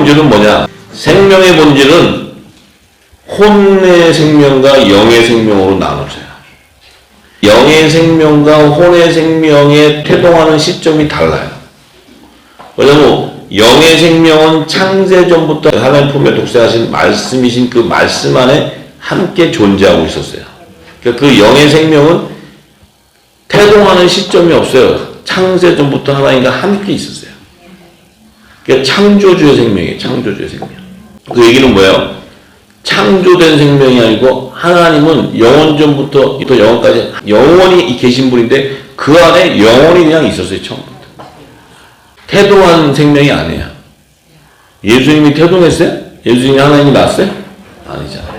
본질은 뭐냐? 생명의 본질은 혼의 생명과 영의 생명으로 나눠져요. 영의 생명과 혼의 생명에 태동하는 시점이 달라요. 왜냐면 영의 생명은 창세전부터 하나님 품에 독생하신 말씀이신 그 말씀 안에 함께 존재하고 있었어요. 그러니까 그 영의 생명은 태동하는 시점이 없어요. 창세전부터 하나님과 함께 있었어요. 그러니까 창조주의 생명이에요. 창조주의 생명. 그 얘기는 뭐예요? 창조된 생명이 아니고 하나님은 영원전부터 또 영원까지 영원히 계신 분인데 그 안에 영원히 그냥 있었어요. 처음부터. 태동한 생명이 아니에요. 예수님이 태동했어요? 예수님이 하나님이 낳았어요? 아니잖아요.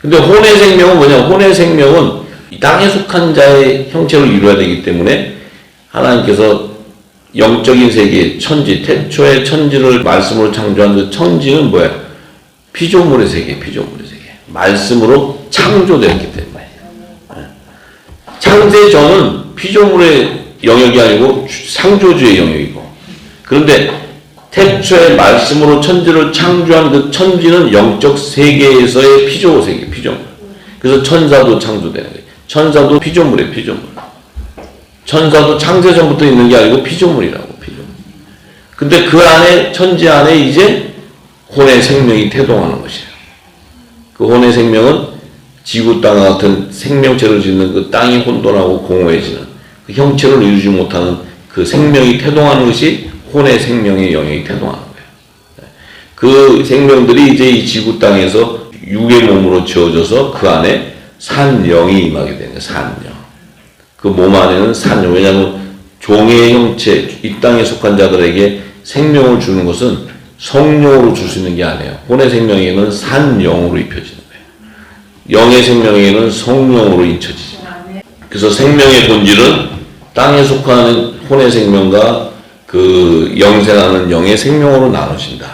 근데 혼의 생명은 뭐냐? 혼의 생명은 이 땅에 속한 자의 형체를 이루어야 되기 때문에 하나님께서 영적인 세계, 천지, 태초의 천지를 말씀으로 창조한 그 천지는 뭐예요? 피조물의 세계, 피조물의 세계. 말씀으로 창조되었기 때문에. 창세 전은 피조물의 영역이 아니고 창조주의 영역이고. 그런데 태초의 말씀으로 천지를 창조한 그 천지는 영적 세계에서의 피조 세계, 피조물. 그래서 천사도 창조되는 거예요. 천사도 피조물이에요, 피조물. 천사도 창세 전부터 있는 게 아니고 피조물이라고, 피조물. 근데 그 안에, 천지 안에 이제 혼의 생명이 태동하는 것이에요. 그 혼의 생명은 지구 땅과 같은 생명체를 짓는 그 땅이 혼돈하고 공허해지는 그 형체를 이루지 못하는 그 생명이 태동하는 것이 혼의 생명의 영역이 태동하는 거예요. 그 생명들이 이제 이 지구 땅에서 육의 몸으로 지어져서 그 안에 산영이 임하게 되는 거예요. 산영. 그 몸 안에는 산영. 왜냐하면 종의 형체, 이 땅에 속한 자들에게 생명을 주는 것은 성령으로 줄 수 있는 게 아니에요. 혼의 생명에는 산영으로 입혀지는 거예요. 영의 생명에는 성령으로 잊혀지지. 그래서 생명의 본질은 땅에 속하는 혼의 생명과 그 영생하는 영의 생명으로 나눠진다.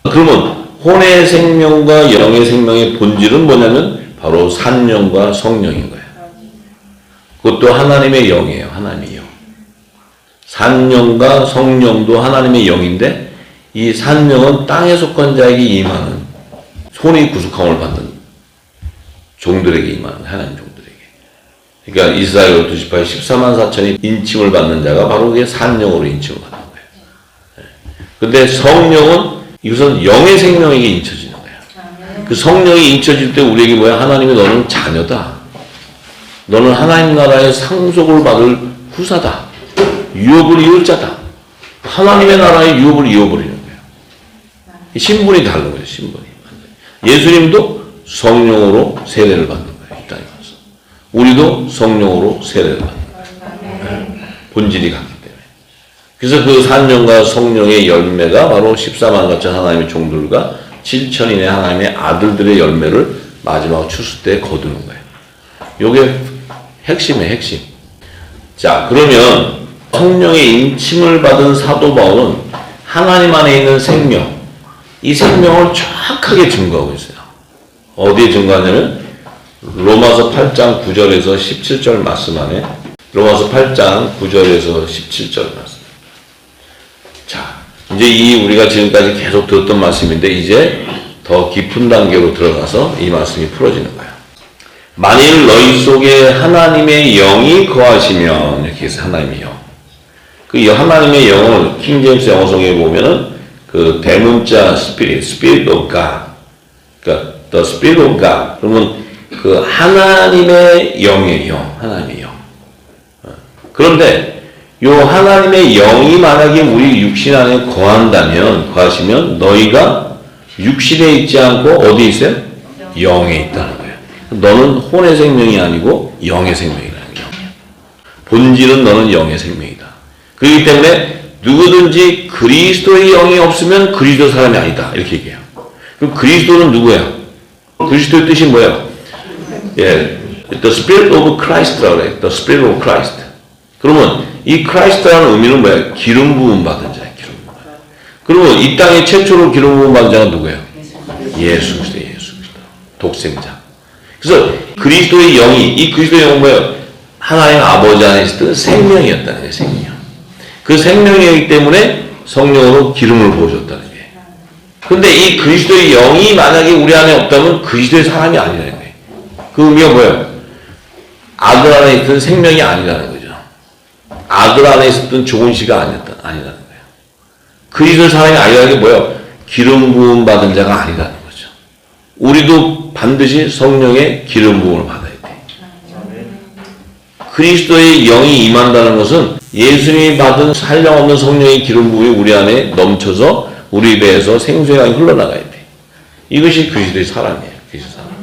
그러면 혼의 생명과 영의 생명의 본질은 뭐냐면 바로 산영과 성령인 거예요. 그것도 하나님의 영이에요. 하나님의 영. 산영과 성령도 하나님의 영인데 이 산영은 땅에 속한 자에게 임하는 손이 구속함을 받는 종들에게 임하는 하나님 종들에게. 그러니까 이스라엘 12지파의 14만 4천이 인침을 받는 자가 바로 그게 산영으로 인침을 받는 거예요. 근데 성령은 이것은 영의 생명에게 인쳐지는 거예요. 그 성령이 인쳐질 때 우리에게 뭐야? 하나님이 너는 자녀다. 너는 하나님 나라의 상속을 받을 후사다. 유업을 이을 자다. 하나님의 나라의 유업을 이어버리는 거예요. 신분이 다른 거예요. 신분이. 예수님도 성령으로 세례를 받는 거예요. 이 땅에 와서. 우리도 성령으로 세례를 받는 거예요. 본질이 같기 때문에. 그래서 그 산령과 성령의 열매가 바로 14만 같은 하나님의 종들과 7천인의 하나님의 아들들의 열매를 마지막 추수 때 거두는 거예요. 요게 핵심이에요. 핵심. 자, 그러면 성령의 인침을 받은 사도 바울은 하나님 안에 있는 생명, 이 생명을 정확하게 증거하고 있어요. 어디에 증거하냐면 로마서 8장 9절에서 17절 말씀 안에 로마서 8장 9절에서 17절 말씀. 자, 이제 우리가 지금까지 계속 들었던 말씀인데 이제 더 깊은 단계로 들어가서 이 말씀이 풀어지는 거예요. 만일 너희 속에 하나님의 영이 거하시면 이렇게 해서 하나님의 영. 그 하나님의 영을 킹제임스 영어성에 보면은 그 대문자 Spirit of God. 그러니까 the Spirit of God. 그러면 그 하나님의 영의 영, 하나님의 영. 그런데 요 하나님의 영이 만약에 우리 육신 안에 거하시면 너희가 육신에 있지 않고 어디 있어요? 영에 있다는 거예요. 너는 혼의 생명이 아니고 영의 생명이라는 거예요. 본질은 너는 영의 생명이다. 그렇기 때문에 누구든지 그리스도의 영이 없으면 그리스도 사람이 아니다. 이렇게 얘기해요. 그럼 그리스도는 누구예요? 그리스도의 뜻이 뭐예요? 예, The Spirit of Christ라고 그래요. The Spirit of Christ. 그러면 이 Christ라는 의미는 뭐예요? 기름 부음 받은 자예요. 기름 부음. 그러면 이 땅에 최초로 기름 부음 받은 자가 누구예요? 예수 그리스도, 예수 그리스도. 독생자. 그래서 그리스도의 영이, 이 그리스도의 영은 뭐예요? 하나님 아버지 안에 있었던 생명이었다는 거예요. 생명. 그 생명이기 때문에 성령으로 기름을 부어줬다는 거예요. 그래서 그 생명의 본질은 뭐예요? 하나님의 영이에요. 하나님의 영. 본질은 너는 영의 생명이다. 그러기 때문에 누구든지 그리스도의 영이 없으면 그리스도 사람이 아니다. 이렇게 얘기해요. 그럼 그리스도는 누구예요? 예수 그리스도, 예수 그리스도. 독생자. 그래서 그리스도의 영은 뭐예요? 하나님 아버지 안에 있었던 생명. 그 생명이기 때문에 성령으로 기름을 부어줬다는 거예요. 근데 이 그리스도의 영이 만약에 우리 안에 없다면 그리스도의 사람이 아니라는 거예요. 그 의미가 뭐예요? 아들 안에 있던 생명이 아니라는 거죠. 아들 안에 있었던 조은씨가 아니라는 거예요. 그리스도의 사람이 아니라는 게 뭐예요? 기름 부음 받은 자가 아니라는 거죠. 우리도 반드시 성령의 기름 부음을 받아야 돼. 그리스도의 영이 임한다는 것은 예수님이 받은 한량없는 성령의 기름 부음이 우리 안에 넘쳐서 우리 배에서 생수가 흘러나가야 돼. 이것이 그리스도의 사람이에요. 그리스도의 사람.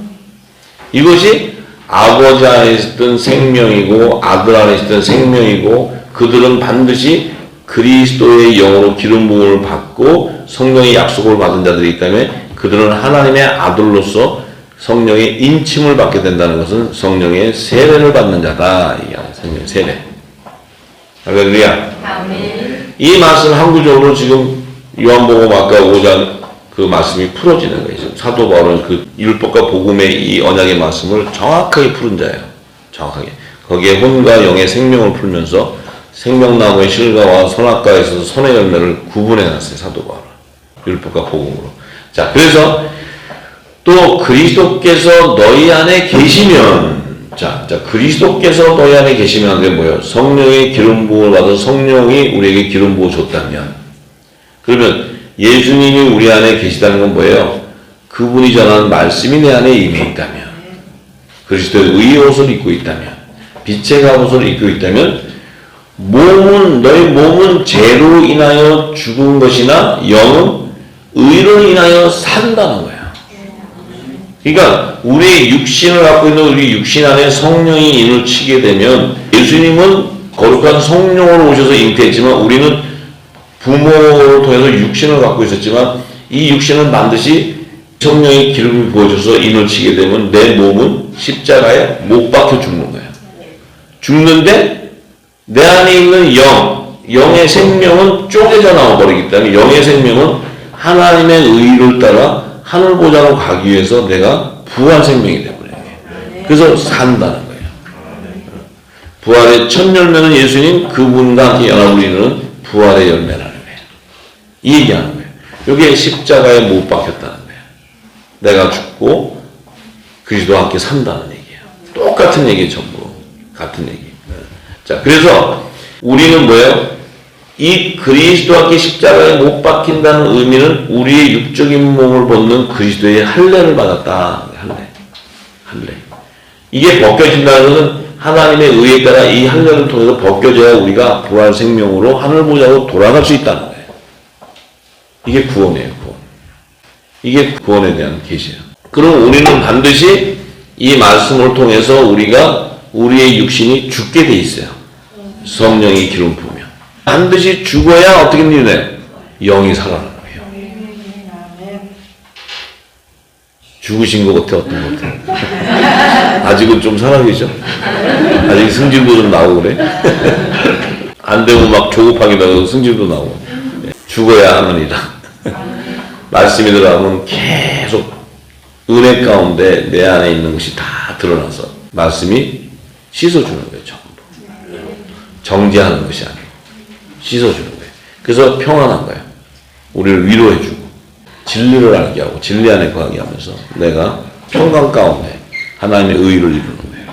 이것이 아버지 안에 있었던 생명이고 아들 안에 있었던 생명이고 그들은 반드시 그리스도의 영으로 기름 부음을 받고 성령의 약속을 받은 자들이기 때문에 그들은 하나님의 아들로서 성령의 인침을 받게 된다는 것은 성령의 세례를 받는 자다. 이게 성령의 세례. 할렐루야. 아멘. 이 말씀 항구적으로 지금 요한복음 아까 5장 그 말씀이 풀어지는 거예요. 지금 사도 바울은 그 율법과 복음의 이 언약의 말씀을 정확하게 푸른 자예요. 정확하게. 거기에 혼과 영의 생명을 풀면서 생명나무의 실과와 선악과에 있어서 선의 열매를 구분해놨어요. 사도 바울은. 율법과 복음으로. 자, 그래서 또 그리스도께서 너희 안에 계시면 자 그리스도께서 너희 안에 계시면 그게 뭐예요? 성령의 기름 부음을 받아 성령이 우리에게 기름 부어 줬다면 그러면 예수님이 우리 안에 계시다는 건 뭐예요? 그분이 전하는 말씀이 내 안에 임해 있다면 그리스도의 의의 옷을 입고 있다면 빛의 갑옷을 입고 있다면 너희 몸은 죄로 인하여 죽은 것이나 영은 의로 인하여 산다는 거예요. 그러니까 우리의 육신을 갖고 있는 우리 육신 안에 성령이 인을 치게 되면 예수님은 거룩한 성령으로 오셔서 잉태했지만 우리는 부모를 통해서 육신을 갖고 있었지만 이 육신은 반드시 성령의 기름이 부어져서 인을 치게 되면 내 몸은 십자가에 못 박혀 죽는 거예요. 죽는데 내 안에 있는 영의 생명은 쪼개져 나와버리기 때문에 영의 생명은 하나님의 의를 따라 하늘 보좌로 가기 위해서 내가 부활 생명이 되어버려요. 그래서 산다는 거예요. 부활의 첫 열매는 예수님 그분과 함께 연합을 이루는 부활의 열매라는 거예요. 이 얘기하는 거예요. 여기에 십자가에 못 박혔다는 거예요. 내가 죽고 그리스도와 함께 산다는 얘기예요. 똑같은 얘기예요. 전부. 같은 얘기. 자, 그래서 우리는 뭐예요? 이 그리스도와 함께 십자가에 못 박힌다는 의미는 우리의 육적인 몸을 벗는 그리스도의 할례를 받았다. 할례. 이게 벗겨진다는 것은 하나님의 의에 따라 이 할례를 통해서 벗겨져야 우리가 부활 생명으로 하늘 보좌로 돌아갈 수 있다는 거예요. 이게 구원이에요. 구원. 이게 구원에 대한 계시예요. 그럼 우리는 반드시 이 말씀을 통해서 우리의 육신이 죽게 돼 있어요. 성령이 기름 부으면. 반드시 죽어야 어떻게 되나요? 영이 살아나는 거예요. 죽으신 것 같아, 어떤 것 같아? 아직은 좀 살아계셔? 아직 승질도 좀 나오고 그래? 안 되면 막 조급하게 나고 승질도 나오고. 죽어야 하느니라. 말씀이 들어가면 계속 은혜 가운데 내 안에 있는 것이 다 드러나서 말씀이 씻어주는 거예요, 전부. 정죄하는 것이 아니고. 씻어주는 거예요. 그래서 평안한 거예요. 우리를 위로해주고 진리를 알게 하고 진리 안에 거하게 하면서 내가 평강 가운데 하나님의 의의를 이루는 거예요.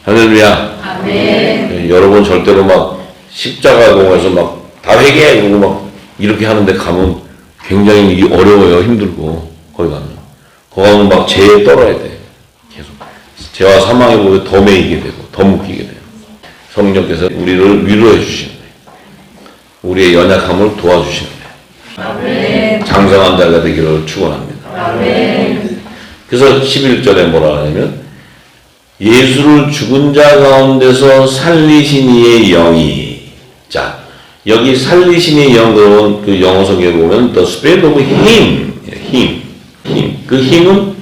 할렐루야. 아멘. 여러분 절대로 막 십자가 공에서 막 다 회개해 그러고 막 이렇게 하는데 가면 굉장히 어려워요. 힘들고 거기 가면 막 죄에 떨어야 돼. 계속 죄와 사망에 보면 더 매이게 되고 더 묶이게 돼요. 성령께서 우리를 위로해 주시는 거예요. 우리의 연약함을 도와주시는 거예요. 아멘. 장성한 자가 되기를 축원합니다. 아멘. 그래서 11절에 뭐라 하냐면 예수를 죽은 자 가운데서 살리신 이의 영이 자 여기 살리신 이의 영 그 영어 성경에 보면 the spirit of him 그 힘은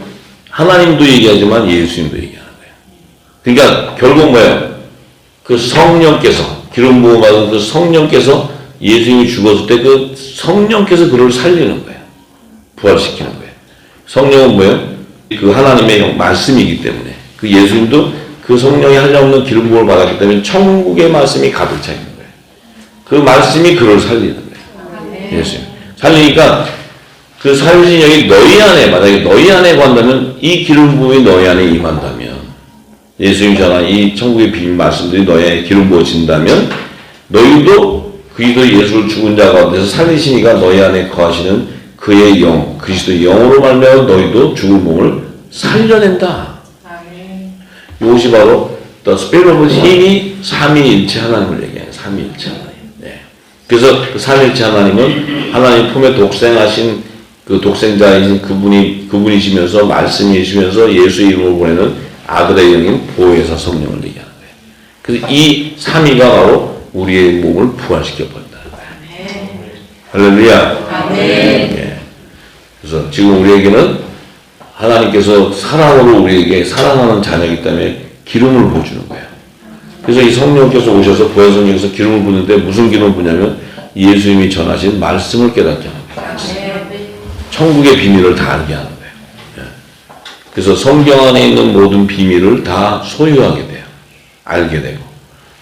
하나님도 얘기하지만 예수님도 얘기하는 거예요. 그러니까 결국 뭐예요? 그 성령께서 기름 부음 받은 그 성령께서 예수님이 죽었을 때 그 성령께서 그를 살리는 거예요. 부활시키는 거예요. 성령은 뭐예요? 그 하나님의 말씀이기 때문에 그 예수님도 그 성령이 한량없는 기름 부음을 받았기 때문에 천국의 말씀이 가득 차 있는 거예요. 그 말씀이 그를 살리는 거예요. 예수님. 살리니까 그 살리신 영이 너희 안에, 만약에 너희 안에 관다면, 이 기름 부음이 너희 안에 임한다면, 예수님이 전한 이 천국의 비밀 말씀들이 너희 안에 기름 부어진다면, 너희도 그리스도 예수를 죽은 자 가운데서 살리신 이가 너희 안에 거하시는 그의 영, 그리스도의 영으로 말미암아 너희도 죽은 몸을 살려낸다. 이것이 바로 The Spirit of 힘이 삼위일체 하나님을 얘기해요. 삼위일체 하나님. 네. 그래서 그 삼위일체 하나님은 하나님 품에 독생하신 그 독생자이신 그분이시면서 말씀이시면서 예수의 이름으로 보내는 아들의 영인 보혜사 성령을 얘기하는 거예요. 그래서 이 삼위가 바로 우리의 몸을 부활시켜 버린다는 거예요. 할렐루야. 네. 그래서 지금 우리에게는 하나님께서 사랑으로 우리에게 사랑하는 자녀이기 때문에 기름을 부어주는 거예요. 그래서 이 성령께서 오셔서 보혜성령에서 기름을 부는데 무슨 기름을 부냐면 예수님이 전하신 말씀을 깨닫게 하는 거예요. 천국의 비밀을 다 알게 하는 거예요. 그래서 성경 안에 있는 모든 비밀을 다 소유하게 돼요. 알게 되고.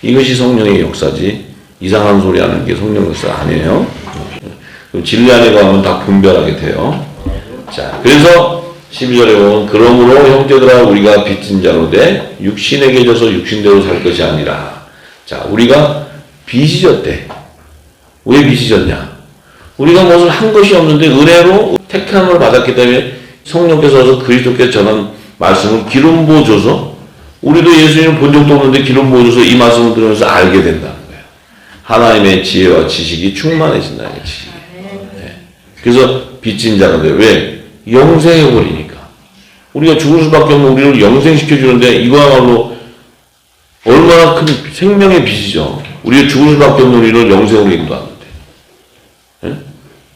이것이 성령의 역사지 이상한 소리 하는 게 성령 역사 아니에요. 진리 안에 가면 다 분별하게 돼요. 자, 그래서 12절에 보면 그러므로 형제들아 우리가 빚진 자로 돼 육신에게 져서 육신대로 살 것이 아니라. 자, 우리가 빚이 졌대. 왜 빚이 졌냐? 우리가 무엇을 한 것이 없는데 은혜로 택함을 받았기 때문에 성령께서 와서 그리스도께 전한 말씀을 기름 부어줘서 우리도 예수님을 본 적도 없는데 기름 부어줘서 이 말씀을 들으면서 알게 된다는 거예요. 하나님의 지혜와 지식이 충만해진다는 거예요. 지식이. 네. 그래서 빚진 자가 돼요. 왜? 영생해버리니까. 우리가 죽을 수밖에 없는 우리를 영생시켜주는데 이거야말로 얼마나 큰 생명의 빚이죠. 우리가 죽을 수밖에 없는 우리를 영생으로 인도하는데. 네?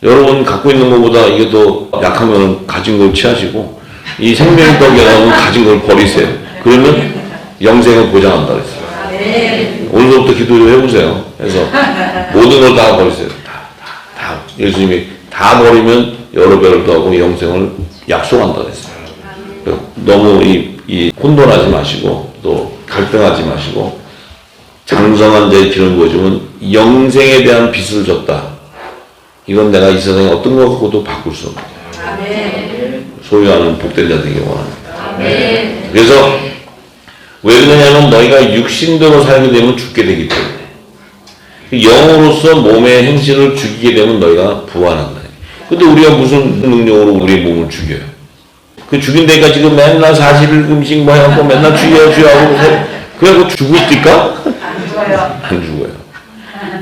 여러분 갖고 있는 것보다 이게 더 약하면 가진 걸 취하시고 이 생명의 떡에 나오면 가진 걸 버리세요. 그러면 영생을 보장한다 그랬어요. 오늘부터 기도 좀 해보세요. 그래서 모든 걸 다 버리세요. 다. 예수님이 다 버리면 여러 배를 더하고 영생을 약속한다 그랬어요. 너무 이 혼돈하지 마시고 또 갈등하지 마시고 장성한 자의 기름 부어주면 영생에 대한 빚을 졌다. 이건 내가 이 세상에 어떤 것 갖고도 바꿀 수 없는 거예요. 소유하는 복된 자 되기 원합니다. 그래서 왜 그러냐면 너희가 육신대로 살게 되면 죽게 되기 때문에 영으로서 몸의 행실을 죽이게 되면 너희가 부활한다. 근데 우리가 무슨 능력으로 우리의 몸을 죽여요? 그 죽인다니까 지금 맨날 40일금씩 뭐 해갖고 맨날 죽여하고 그래갖고 죽을까? 안 죽어요.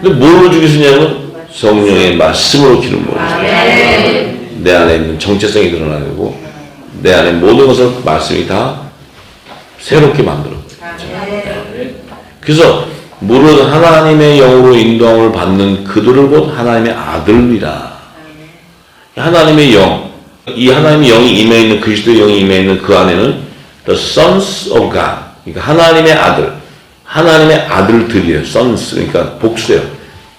근데 뭘로 죽이시냐면 성령의 말씀으로 기름 부어주세요. 내 안에 있는 정체성이 드러나고 내 안에 모든 것을 말씀이 다 새롭게 만들어. 그래서 무릇 하나님의 영으로 인도함을 받는 그들을 곧 하나님의 아들이라. 하나님의 영, 이 하나님의 영이 임해 있는 그리스도의 영이 임해 있는 그 안에는 the sons of God, 그러니까 하나님의 아들, 하나님의 아들들이에요. sons, 그러니까 복수예요.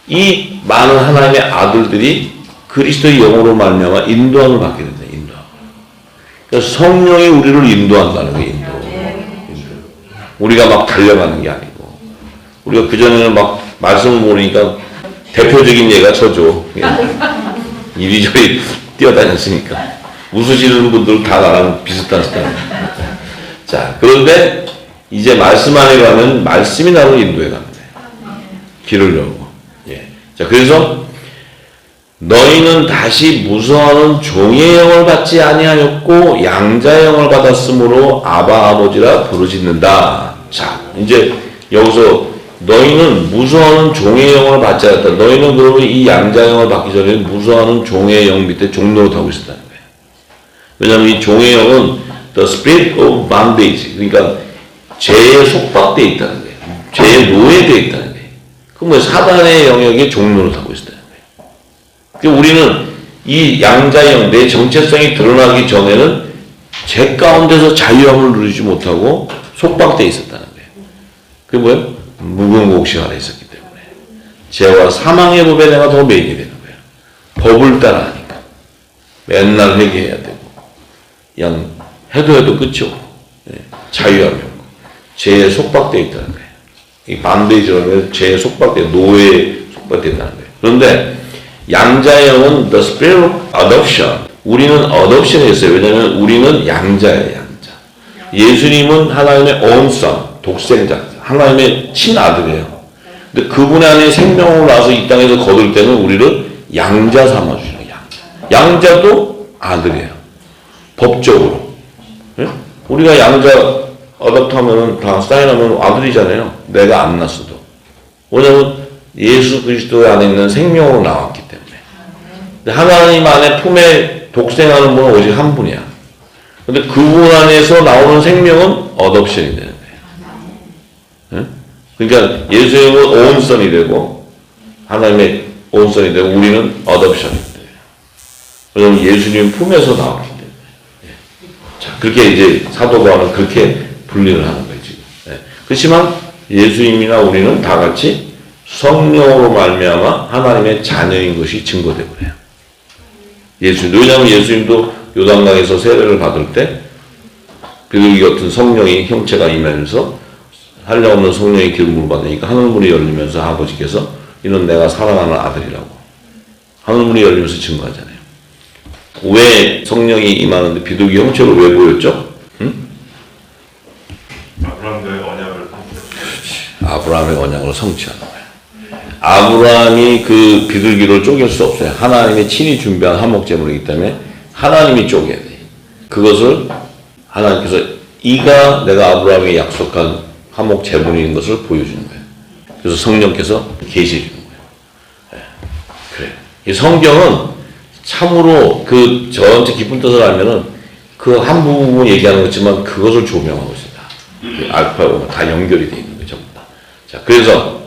이 많은 하나님의 아들들이 그리스도의 영으로 말미암아 인도함을 받게 된다. 인도함. 그러니까 성령이 우리를 인도한다는 거예요. 인도. 우리가 막 달려가는 게 아니고 우리가 그전에는 막 말씀을 모르니까 대표적인 예가 저죠. 이리저리 뛰어다녔으니까 웃으시는 분들 다 나랑 비슷한 스타일. 자, 그런데 이제 말씀 안에 가면 말씀이 나를 인도해 갑니다. 길을 열고. 예. 자, 그래서 너희는 다시 무서워하는 종의 영을 받지 아니하였고 양자의 영을 받았으므로 아바 아버지라 부르짖는다. 자, 이제 여기서 너희는 무서워하는 종의 영을 받지 않았다. 너희는 그러면 이 양자의 영을 받기 전에 무서워하는 종의 영 밑에 종로를 타고 있었다는 거예요. 왜냐하면 이 종의 영은 the spirit of bondage, 그러니까 죄에 속박되어 있다는 거예요. 죄에 노예되어 있다는 거예요. 그럼 사단의 영역에 종로를 타고 있었다는 거예요. 그러니까 우리는 이 양자의 영, 내 정체성이 드러나기 전에는 죄 가운데서 자유함을 누리지 못하고 속박되어 있었다는 거예요. 그게 뭐예요? 무거운 곡식 아래 있었기 때문에 죄와 사망의 법에 내가 더 매이게 되는 거예요. 법을 따라 하니까 맨날 회개해야 되고 그냥 해도 끝이 없고 자유함이 없고 죄에 속박되어 있다는 거예요. 이 반대이라는 죄에 속박되어 노예에 속박되어 있다는 거예요. 그런데 양자의 영은 the spirit of adoption, 우리는 어덥션이 있어요. 왜냐하면 우리는 양자예요. 양자. 예수님은 하나님의 온선, 독생자, 하나님의 친아들이에요. 근데 그분 안에 생명으로 나서 이 땅에서 거둘 때는 우리를 양자 삼아주시는 양자. 양자도 아들이에요. 법적으로. 예? 우리가 양자 어답하면은 다 사인하면 아들이잖아요. 내가 안 낳았어도. 왜냐면 예수 그리스도 안에 있는 생명으로 나왔기 때문에. 근데 하나님 안에 품에 독생하는 분은 오직 한 분이야. 근데 그분 안에서 나오는 생명은 어답션이 되는 거예요. 예? 그러니까 예수님은 온선이 되고 하나님의 온선이 되고 우리는 어답션이 돼요. 왜냐면 예수님 품에서 나왔기 때문에. 예. 자, 그렇게 이제 사도 바울은 그렇게 분리를 하는 거예요, 지금. 예. 그렇지만 예수님이나 우리는 다 같이 성령으로 말미암아 하나님의 자녀인 것이 증거되고 그래요. 예수님도. 왜냐하면 예수님도 요단강에서 세례를 받을 때 비둘기 같은 성령이 형체가 임하면서 한량없는 성령의 기름을 받으니까 하늘문이 열리면서 아버지께서 이는 내가 사랑하는 아들이라고 하늘문이 열리면서 증거하잖아요. 왜 성령이 임하는데 비둘기 형체로 왜 보였죠? 응? 아브라함과의 언약을 아브라함의 언약을 성취하는 거예요. 아브라함이 그 비둘기를 쪼갤 수 없어요. 하나님이 친히 준비한 한목제물이기 때문에 하나님이 쪼개야 돼요. 그것을 하나님께서 이가 내가 아브라함에게 약속한 한목제물인 것을 보여주는 거예요. 그래서 성령께서 계시해 주는 거예요. 네. 그래요. 이 성경은 참으로 그 전체 깊은 뜻을 알면은 그 한 부분 얘기하는 거지만 그것을 조명하고 있습니다. 그 알파고 다 연결이 되어 있는 거죠. 전부 다. 자, 그래서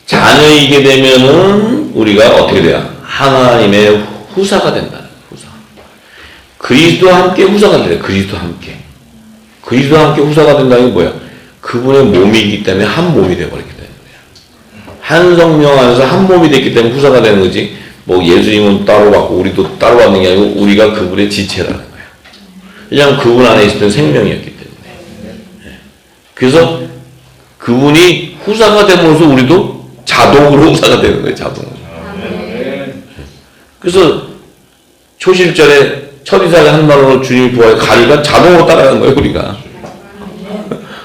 자녀이게 되면은 우리가 어떻게 돼요? 하나님의 후사가 된다는 거예요. 후사. 그리스도와 함께 후사가 돼요. 그리스도와 함께. 그리스도와 함께 후사가 된다는 게 뭐야? 그분의 몸이기 때문에 한 몸이 되어버리게 되는 거예요. 한 성령 안에서 한 몸이 됐기 때문에 후사가 되는 거지. 뭐 예수님은 따로 받고 우리도 따로 받는 게 아니고 우리가 그분의 지체라는 거예요. 왜냐하면 그분 안에 있었던 생명이었기 때문에. 그래서 그분이 후사가 되면서 우리도 자동으로 후사가 되는 거예요. 자동으로. 그래서 초실절에 첫 이삭을 한 말로 주님이 부활해 가니까 자동으로 따라가는 거예요. 우리가.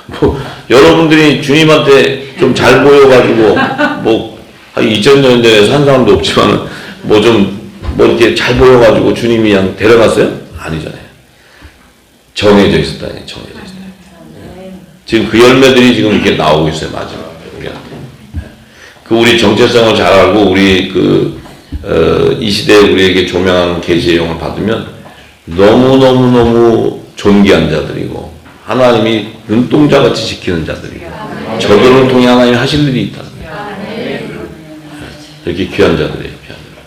뭐 여러분들이 주님한테 좀 잘 보여가지고 뭐 한 2000년 전에서 한 사람도 없지만 뭐 이렇게 잘 보여가지고 주님이 그냥 데려갔어요? 아니잖아요. 정해져 있었다니. 정해져 있었다. 지금 그 열매들이 지금 이렇게 나오고 있어요. 마지막에 우리한테. 그 우리 정체성을 잘 알고 우리 이 시대에 우리에게 조명하는 계시의 영을 받으면 너무 존귀한 자들이고 하나님이 눈동자같이 지키는 자들이고 저들을 통해 하나님이 하실 일이 있다는 거예요. 이렇게 귀한 자들이에요. 귀한 자들.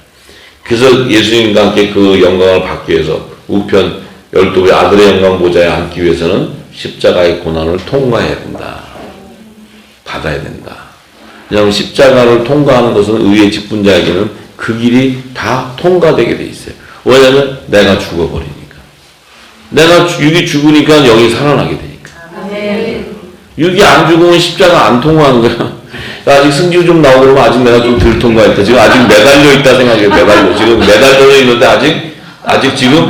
그래서 예수님과 함께 그 영광을 받기 위해서 우편 12의 아들의 영광 보좌에 앉기 위해서는 십자가의 고난을 통과해야 된다. 받아야 된다. 왜냐하면 십자가를 통과하는 것은 의의 직분자에게는 그 길이 다 통과되게 돼 있어요. 왜냐하면 내가 죽어버리니까. 내가 육이 죽으니까 영이 살아나게 되니까. 육이 안 죽으면 십자가 안 통과하는 거야. 아직 승질 좀 나오고 그러면 아직 내가 좀 덜 통과했다. 지금 아직 매달려 있다 생각해요. 매달려. 지금 매달려 있는데 아직 지금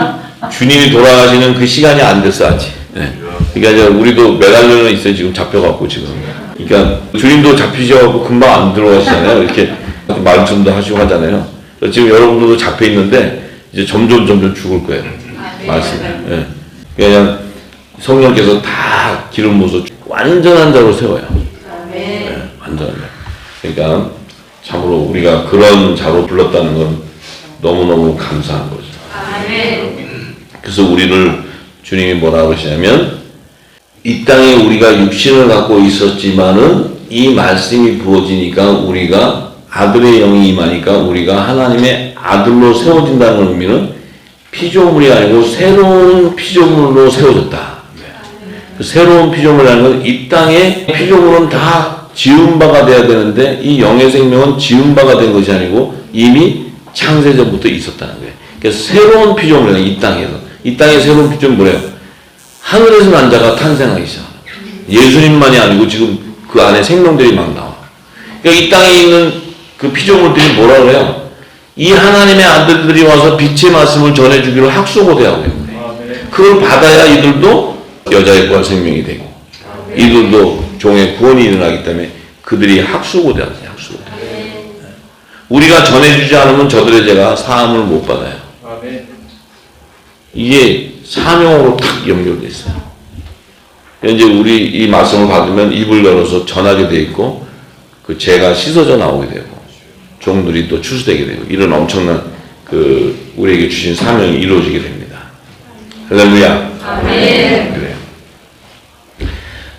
주님이 돌아가시는 그 시간이 안 됐어, 아직. 네. 그러니까 우리도 매달려는 있어요. 지금 잡혀갖고 지금. 그러니까 주님도 잡히셔갖고 금방 안 들어가시잖아요. 이렇게 말씀도 하시고 하잖아요. 지금 여러분들도 잡혀 있는데 이제 점점 죽을 거예요. 말씀. 예. 그냥 성령께서 다 기름 부어서 완전한 자로 세워요. 예, 완전한 자. 그러니까 참으로 우리가 그런 자로 불렀다는 건 너무너무 감사한 거죠. 그래서 우리를 주님이 뭐라 그러시냐면 이 땅에 우리가 육신을 갖고 있었지만은 이 말씀이 부어지니까 우리가 아들의 영이 임하니까 우리가 하나님의 아들로 세워진다는 의미는 피조물이 아니고 새로운 피조물로 세워졌다. 그 새로운 피조물이라는 건 이 땅에 피조물은 다 지은 바가 돼야 되는데 이 영의 생명은 지은 바가 된 것이 아니고 이미 창세전부터 있었다는 거예요. 그래서 새로운 피조물이에요. 이 땅에서. 이 땅의 새로운 피조물은 뭐예요? 하늘에서 난 자가 탄생하기 시작합니다. 예수님만이 아니고 지금 그 안에 생명들이 막 나와. 그러니까 이 땅에 있는 그 피조물들이 뭐라 그래요? 이 하나님의 아들들이 와서 빛의 말씀을 전해주기로 학수고대하고 있는 거예요. 그걸 받아야 이들도 여자의 부활 생명이 되고 이들도 종의 구원이 일어나기 때문에 그들이 학수고대하는 거예요. 학수고대. 우리가 전해주지 않으면 저들의 죄가 사함을 못 받아요. 이게 사명으로 탁 연결돼 있어요. 이제 우리 이 말씀을 받으면 입을 열어서 전하게 돼 있고 그 죄가 씻어져 나오게 되고 종들이 또 추수되게 되고 이런 엄청난 그 우리에게 주신 사명이 이루어지게 됩니다. 할렐루야. 아멘. 그래요.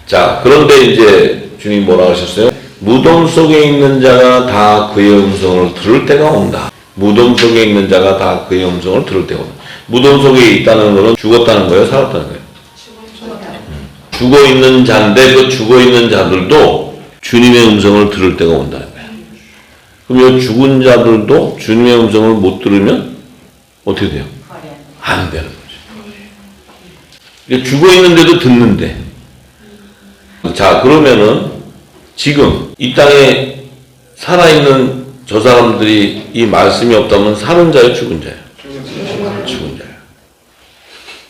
자, 그런데 이제 주님 뭐라고 하셨어요? 무덤 속에 있는 자가 다 그의 음성을 들을 때가 온다. 무덤 속에 있는 자가 다 그의 음성을 들을 때가 온다. 무덤 속에 있다는 것은 죽었다는 거예요? 살았다는 거예요? 죽어 있는 자인데 그 죽어 있는 자들도 주님의 음성을 들을 때가 온다는 거예요. 그럼 이 죽은 자들도 주님의 음성을 못 들으면 어떻게 돼요? 안 되는 거죠. 죽어 있는데도 듣는데. 자, 그러면은 지금 이 땅에 살아있는 저 사람들이 이 말씀이 없다면 사는 자예요? 죽은 자예요? 죽은 자예요.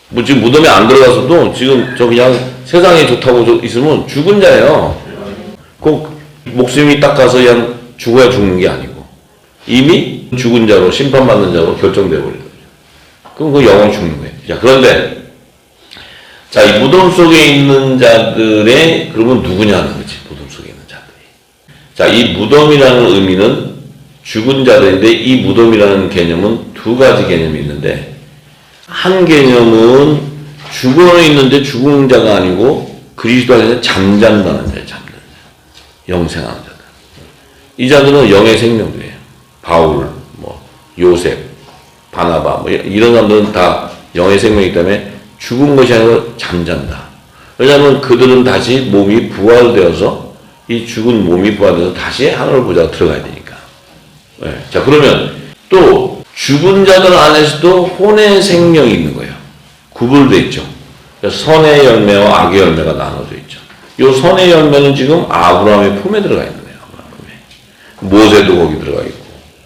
뭐 지금 무덤에 안 들어가서도 지금 저 그냥 세상에 좋다고 있으면 죽은 자예요. 꼭 목숨이 딱 가서 그냥 죽어야 죽는 게 아니고 이미 죽은 자로 심판받는 자로 결정되어 버린 거죠. 그럼 그 영원히 죽는 거예요. 자, 그런데 자, 이 무덤 속에 있는 자들의 그러면 누구냐는 거지. 무덤 속에 있는 자들이. 자, 이 무덤이라는 의미는 죽은 자들인데 이 무덤이라는 개념은 두 가지 개념이 있는데 한 개념은 죽어 있는데 죽은 자가 아니고 그리스도 안에서 잠잔다는 자예요. 잠자는 자. 영생하는 자들. 이 자들은 영의 생명들이에요. 바울, 뭐 요셉, 바나바 뭐 이런 사람들은 다 영의 생명이기 때문에 죽은 것이 아니라 잠잔다. 왜냐하면 그들은 다시 몸이 부활되어서 이 죽은 몸이 부활되어서 다시 하늘 보좌로 들어가야 되니까. 네. 자, 그러면 또 죽은 자들 안에서도 혼의 생명이 있는 거예요. 구분되어 있죠. 선의 열매와 악의 열매가 나눠져 있죠. 이 선의 열매는 지금 아브라함의 품에 들어가 있는 거예요. 아브라함 품에. 모세도 거기 들어가 있고,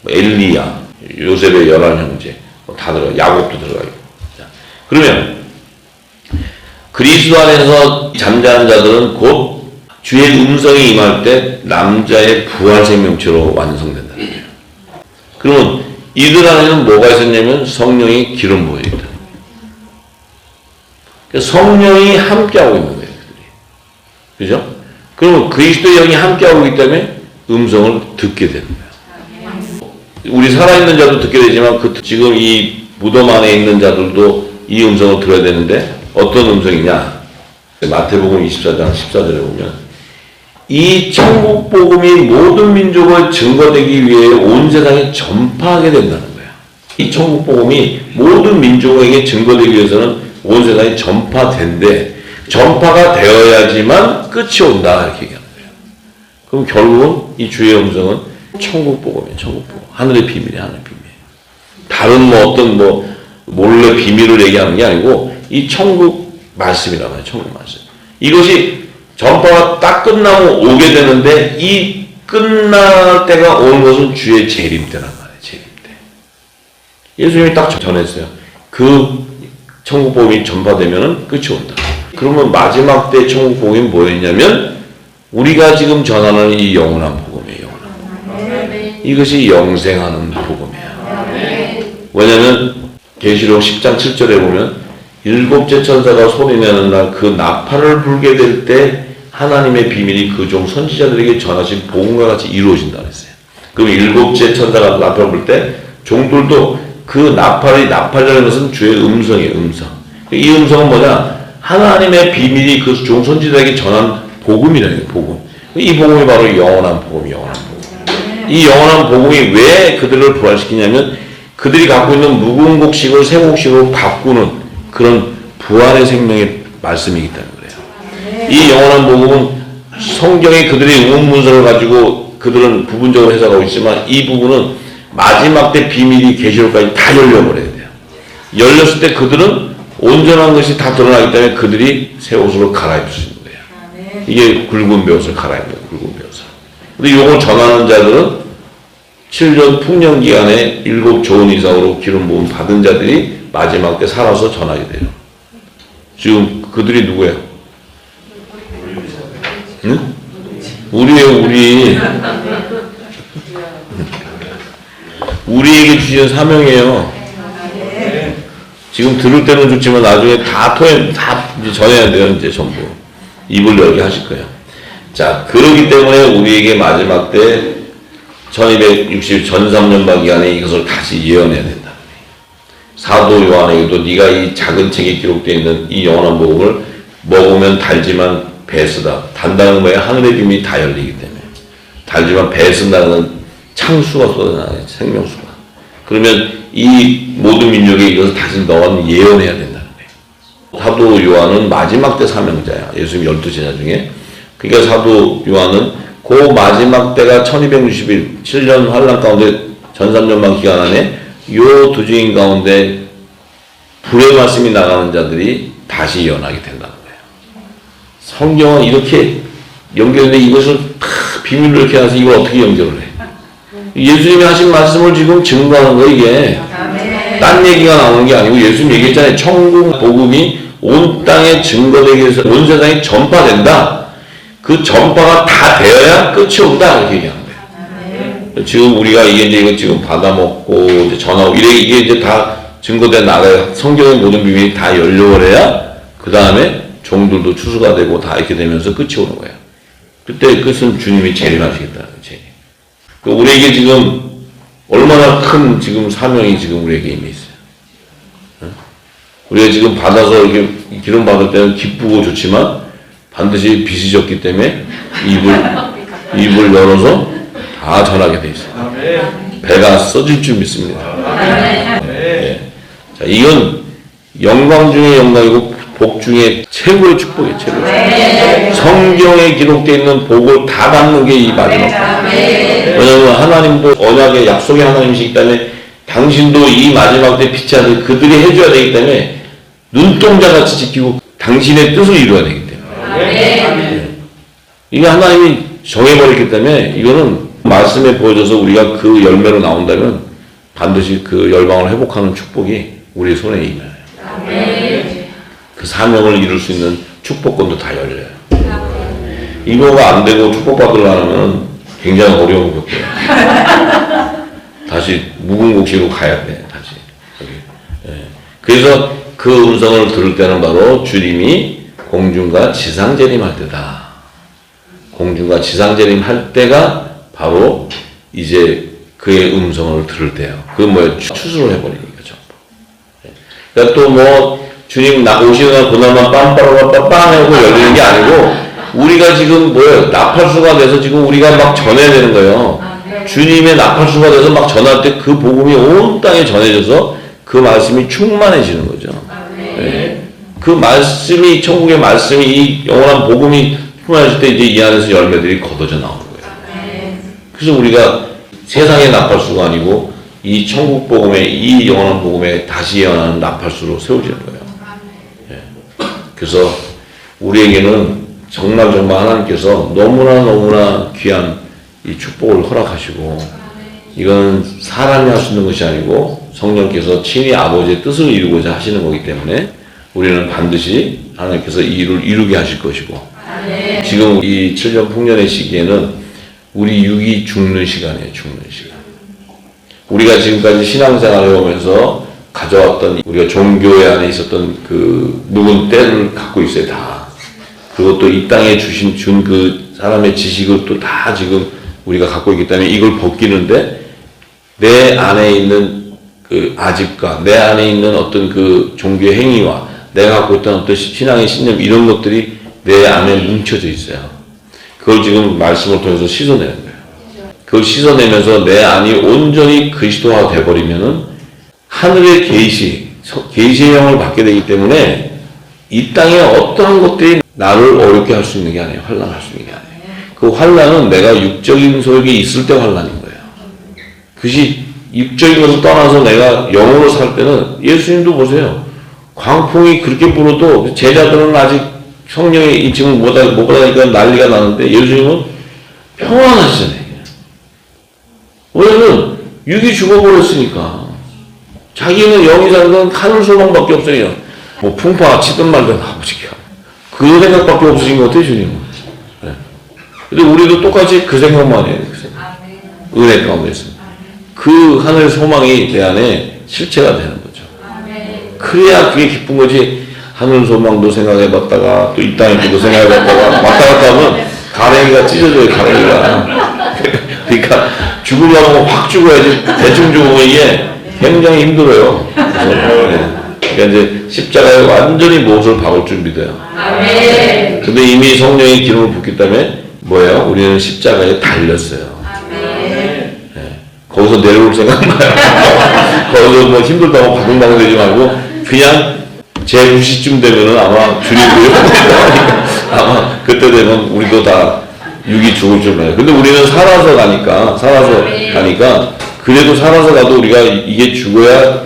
엘리야, 요셉의 11형제 다 들어가, 야곱도 들어가 있고. 자, 그러면 그리스도 안에서 잠자는 자들은 곧 주의 음성이 임할 때 남자의 부활 생명체로 완성된다는 거예요. 그러면 이들 안에는 뭐가 있었냐면 성령이 기름 부어 있다. 성령이 함께하고 있는 거예요. 그죠? 그러면 그리스도의 영이 함께하고 있기 때문에 음성을 듣게 되는 거예요. 우리 살아있는 자도 듣게 되지만 지금 이 무덤 안에 있는 자들도 이 음성을 들어야 되는데 어떤 음성이냐? 마태복음 24장 14절에 보면 이 천국 복음이 모든 민족을 증거되기 위해 온 세상에 전파하게 된다는 거예요. 이 천국 복음이 모든 민족에게 증거되기 위해서는 온 세상에 전파된대. 전파가 되어야지만 끝이 온다 이렇게 얘기하는 거예요. 그럼 결국은 이 주의 음성은 천국 복음이에요. 천국 복음. 하늘의 비밀이에요. 하늘의 비밀. 다른 뭐 어떤 뭐 몰래 비밀을 얘기하는 게 아니고 이 천국 말씀이라고 해요. 천국 말씀. 이것이 전파가 딱 끝나고 오게 되는데 이 끝날 때가 오는 것은 주의 재림 때란 말이에요. 재림 때. 예수님이 딱 전했어요. 그 천국 복음이 전파되면은 끝이 온다. 그러면 마지막 때 천국 복음이 뭐였냐면 우리가 지금 전하는 이 영원한 복음이에요. 영원한 복음. 이것이 영생하는 복음이에요. 왜냐하면 계시록 10장 7절에 보면 일곱째 천사가 소리내는 날 그 나팔을 불게 될 때 하나님의 비밀이 그 종 선지자들에게 전하신 복음과 같이 이루어진다 그랬어요. 그럼 일곱째 천사가 나팔을 불 때 종들도 그 나팔이라는 것은 주의 음성이에요. 음성. 이 음성은 뭐냐? 하나님의 비밀이 그 종 선지자들에게 전한 복음이라는 거예요. 복음. 이 복음이 바로 영원한 복음이 영원한 복음. 이 영원한 복음이 왜 그들을 부활시키냐면 그들이 갖고 있는 묵은 곡식을 새 곡식으로 바꾸는 그런 부활의 생명의 말씀이기 때문에 그래요. 이 영원한 복음은 성경에 그들의 의문문서를 가지고 그들은 부분적으로 해석하고 있지만 이 부분은 마지막 때 비밀이 계시록까지 다 열려버려야 돼요. 열렸을 때 그들은 온전한 것이 다 드러나기 때문에 그들이 새 옷으로 갈아입을 수 있는 거예요. 이게 굵은 벼옷을 갈아입는 거예요. 굵은 벼옷을. 근데 이걸 전하는 자들은 7년 풍년 기간에 7 좋은 이상으로 기름 부음 받은 자들이 마지막 때 살아서 전하게 돼요. 지금 그들이 누구예요? 응? 우리예요, 우리. 우리에게 주신 사명이에요. 지금 들을 때는 좋지만 나중에 다 이제 전해야 돼요, 이제 전부. 입을 열게 하실 거예요. 자, 그러기 때문에 우리에게 마지막 때 1260 전삼년방 기간에 이것을 다시 예언해야 된다. 사도 요한에게도 네가 이 작은 책에 기록되어 있는 이 영원한 복음을 먹으면 달지만 배 쓰다. 단다는 거에 하늘의 비밀이 다 열리기 때문에. 달지만 배 쓴다는 창수가 쏟아나요. 생명수가. 그러면 이 모든 민족에 이것을 다시 너는 예언해야 된다는 거예요. 사도 요한은 마지막 때 사명자야. 예수님 12제자 중에. 그러니까 사도 요한은 그 마지막 때가 1260일 7년 환란 가운데 전삼년방 기간 안에 요 두 증인 가운데 불의 말씀이 나가는 자들이 다시 예언하게 된다는 거예요. 성경은 이렇게 연결되는데 이것을 다 비밀로 이렇게 해서 이걸 어떻게 연결을 해? 예수님이 하신 말씀을 지금 증거하는 거예요, 이게. 딴 얘기가 나오는 게 아니고 예수님 얘기했잖아요. 천국 복음이 온 땅에 증거되기 위해서 온 세상에 전파된다. 그 전파가 다 되어야 끝이 온다. 이렇게 얘기하는 거예요. 지금 우리가 이거 지금 받아먹고 이제 전하고 이게 이제 다 증거돼 나가요. 성경의 모든 비밀이 다 열려버려야 그 다음에 종들도 추수가 되고 다 이렇게 되면서 끝이 오는 거예요. 그때 끝은 주님이 재림하시겠다는 거지. 우리에게 지금 얼마나 큰 지금 사명이 지금 우리에게 임해 있어요. 우리가 지금 받아서 이렇게 기름 받을 때는 기쁘고 좋지만 반드시 빚이 졌기 때문에 입을 열어서 다 전하게 돼 있어요. 배가 써질 줄 믿습니다. 네. 자, 이건 영광 중에 영광이고 복 중에 최고의 축복이에요. 최고의 축복. 성경에 기록되어 있는 복을 다 받는 게 이 마지막 복. 왜냐하면 하나님도 언약의 약속의 하나님이시기 때문에 당신도 이 마지막 때 빛의 아들 그들이 해줘야 되기 때문에 눈동자같이 지키고 당신의 뜻을 이루어야 되기 때문에 이게 하나님이 정해버렸기 때문에 이거는 말씀에 보여줘서 우리가 그 열매로 나온다면 반드시 그 열방을 회복하는 축복이 우리 손에 임해요. 그 사명을 이룰 수 있는 축복권도 다 열려요. 이거가 안 되고 축복받으려면 굉장히 어려운 것같아요. 다시 묵은 곡식으로 가야 돼. 다시. 그래서 그 음성을 들을 때는 바로 주님이 공중과 지상 재림할 때다. 공중과 지상 재림할 때가 바로 이제 그의 음성을 들을 때예요. 그건 뭐예요? 추수를 해버리니까 전부. 그러니까 또 뭐 주님 오시는 날 그날만 빰빠라빰빰 하고 열리는 게 아니고 우리가 지금 뭐예요? 나팔수가 돼서 지금 우리가 막 전해야 되는 거예요. 주님의 나팔수가 돼서 막 전할 때 그 복음이 온 땅에 전해져서 그 말씀이 충만해지는 거죠. 네. 그 말씀이 천국의 말씀이 이 영원한 복음이 충만해질 때 이제 이 안에서 열매들이 걷어져 나오는 거예요. 그래서 우리가 세상의 나팔수가 아니고 이 천국 복음의 이 영원한 복음에 다시 예언하는 나팔수로 세워지는 거예요. 그래서 우리에게는 정말 하나님께서 너무나 귀한 이 축복을 허락하시고 이건 사람이 할 수 있는 것이 아니고 성령께서 친히 아버지의 뜻을 이루고자 하시는 거기 때문에 우리는 반드시 하나님께서 이 일을 이루게 하실 것이고 지금 이 7년 풍년의 시기에는 우리 육이 죽는 시간이에요. 죽는 시간. 우리가 지금까지 신앙생활을 해오면서 가져왔던 우리가 종교회 안에 있었던 그 묵은 때를 갖고 있어요. 다. 그것도 이 땅에 준 그 사람의 지식을 또 다 지금 우리가 갖고 있기 때문에 이걸 벗기는데 내 안에 있는 그 아집과 내 안에 있는 어떤 그 종교의 행위와 내가 갖고 있던 어떤 신앙의 신념 이런 것들이 내 안에 뭉쳐져 있어요. 그걸 지금 말씀을 통해서 씻어내는 거예요. 그걸 씻어내면서 내 안이 온전히 그리스도화 돼버리면은 하늘의 계시의 영을 받게 되기 때문에 이 땅에 어떠한 것들이 나를 어렵게 할 수 있는 게 아니에요. 환난할 수 있는 게 아니에요. 그 환난은 내가 육적인 속에 있을 때 환난인 거예요. 그것이 육적인 것을 떠나서 내가 영으로 살 때는 예수님도 보세요. 광풍이 그렇게 불어도 제자들은 아직 성령의 인침을 못 받으니까 난리가 나는데 예수님은 평안하시잖아요. 왜냐면 육이 죽어버렸으니까. 자기는 영이 사는 건 하늘 소망밖에 없어요. 뭐 풍파 치든 말든 아버지가 그 생각밖에 없으신 것 같아요, 주님은. 네. 근데 우리도 똑같이 그 생각만 해요. 그 생각. 은혜 가운데서. 그 하늘 소망이 내 안에 실체가 되는 거죠. 그래야 그게 기쁜 거지. 하늘 소망도 생각해봤다가 또 이 땅에도 생각해봤다가 왔다 갔다 하면 가랭이가 찢어져요, 가랭이가. 그러니까 죽으려면 확 죽어야지. 대충 죽으면 이게 굉장히 힘들어요. 그러니까 이제 십자가에 완전히 못을 박을 준비돼요. 근데 이미 성령의 기름을 붓기 때문에 뭐예요? 우리는 십자가에 달렸어요. 네. 거기서 내려올 생각 마요. 거기서 뭐 힘들다고 바글바글 되지 말고 그냥 제 90쯤 되면은 아마 줄이고요. 아마 그때 되면 우리도 다 육이 죽을 줄 알아요. 근데 우리는 살아서 가니까 그래도 살아서 가도 우리가 이게 죽어야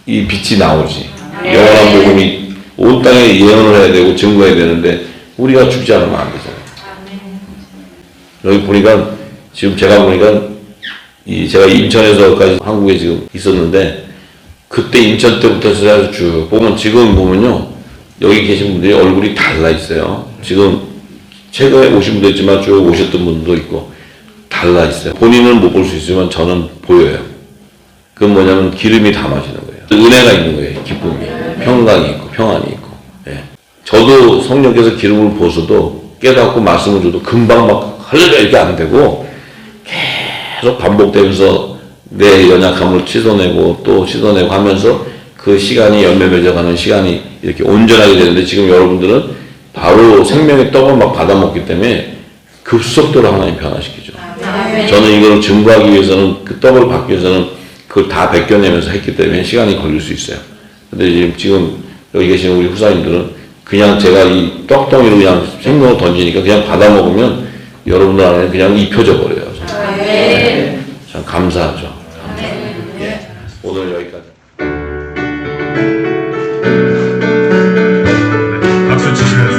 이 빛이 나오지. 영원한 복음이 온 땅에 예언을 해야 되고 증거해야 되는데 우리가 죽지 않으면 안 되잖아요. 여기 보니까 지금 제가 보니까 제가 인천에서까지 한국에 지금 있었는데 그때 인천 때부터 해서 쭉 보면 지금 보면요 여기 계신 분들이 얼굴이 달라 있어요. 지금 최근에 오신 분도 있지만 쭉 오셨던 분도 있고 달라 있어요. 본인은 못 볼 수 있지만 저는 보여요. 그건 뭐냐면 기름이 담아지는 거예요. 은혜가 있는 거예요. 기쁨이. 평강이 있고 평안이 있고. 예. 저도 성령께서 기름을 부어서도 깨닫고 말씀을 줘도 금방 막 할렐루야 이렇게 안 되고 계속 반복되면서 내 연약함을 씻어내고 또 씻어내고 하면서 그 시간이 열매 맺어가는 시간이 이렇게 온전하게 되는데 지금 여러분들은 바로 생명의 떡을 막 받아먹기 때문에 급속도로 하나님 변화시키죠. 저는 이걸 증거하기 위해서는 그 떡을 받기 위해서는 그걸 다 벗겨내면서 했기 때문에 시간이 걸릴 수 있어요. 근데 지금 여기 계신 우리 후사님들은 그냥 제가 이 떡덩이로 그냥 생명을 던지니까 그냥 받아먹으면 여러분들 안에 그냥 입혀져 버려요. 참 감사하죠. 예. 오늘 여기까지. 박수 치시면서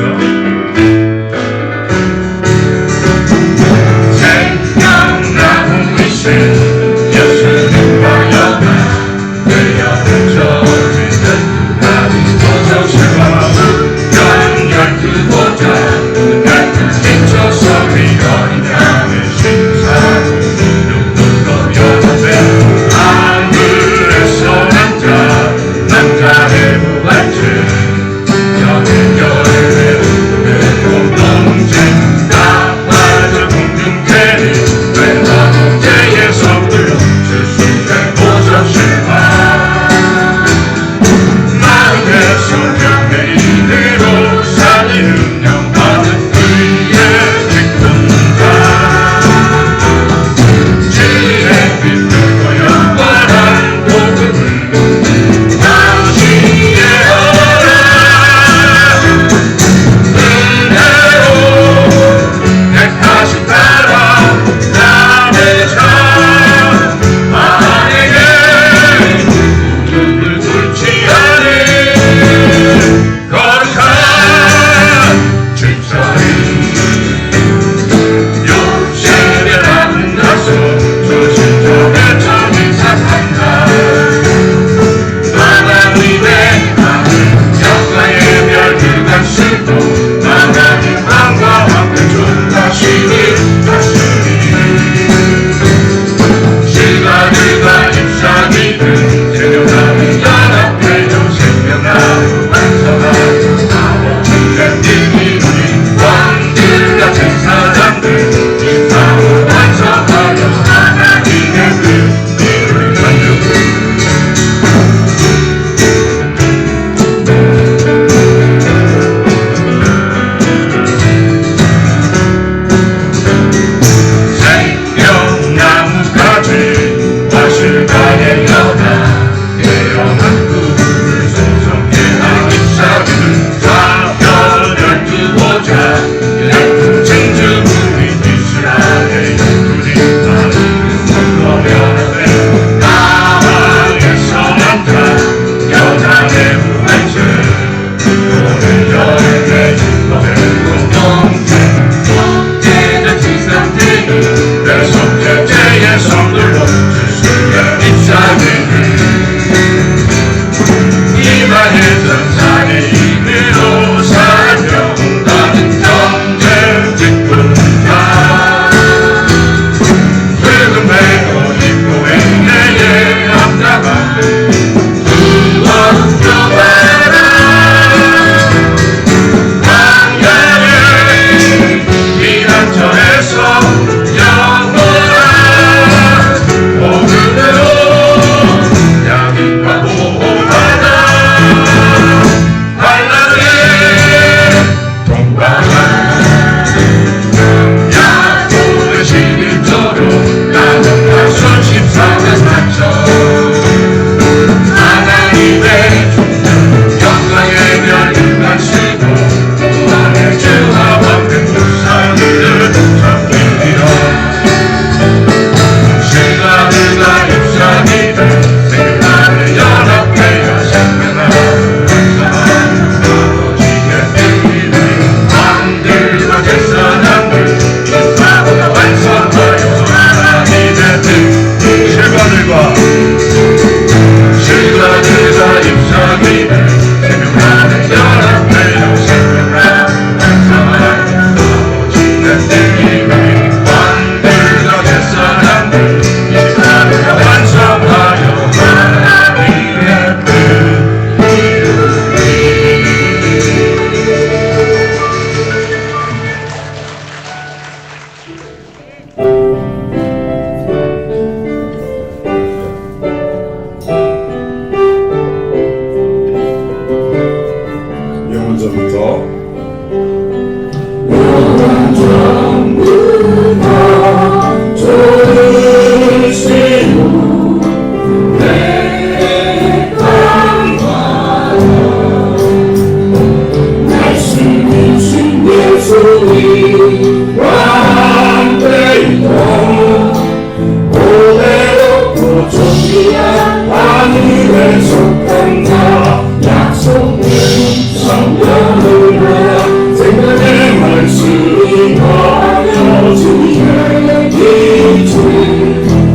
생각나고 있을 예수님 하여 내려 젖은 아직도 정신과 연결 그보다 같은 지쳐서 위거리냐는 신사도 눈도 여전해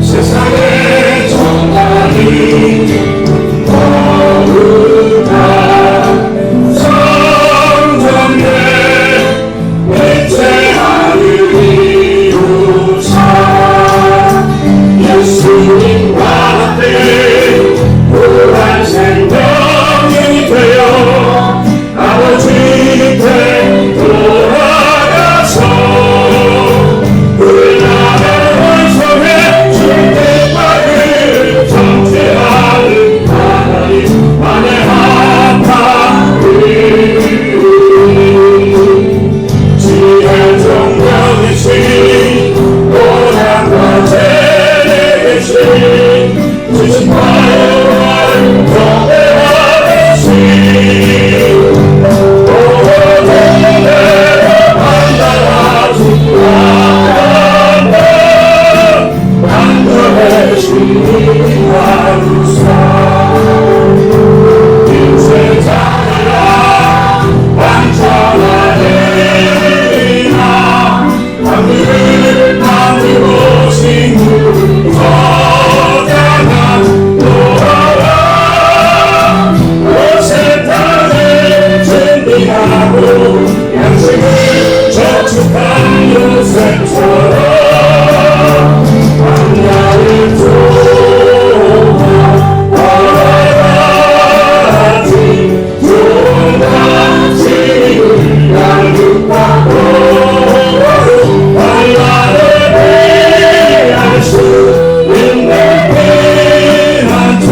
세상의 정답이 모르다 성전에 빛의 하늘이 우차 예수님과 함께 부활 생명이 되어 아버지 곁에 돌아가서 그 나라를 완성해 줄 때까지 정죄하는 하나님 안에 합하리 지혜 정령이신 고난과 죄에 계신 지식과 영원을 경배하듯이 양식을 저축한 요셉처럼 광야를 좁아 바라지 종같이 양육하고 환란을 피할 수 있는 피난처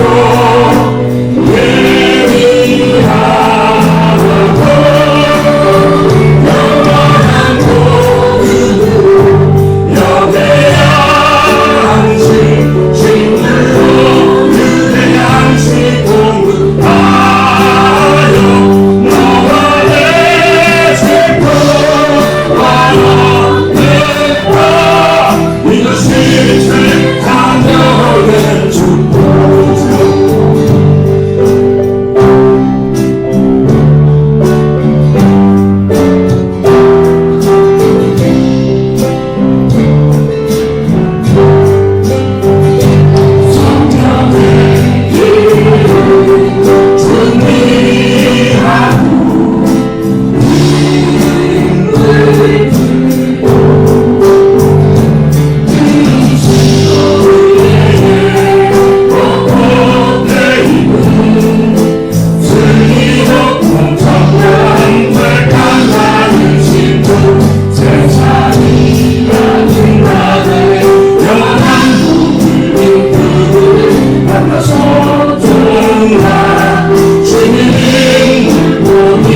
주님 물고기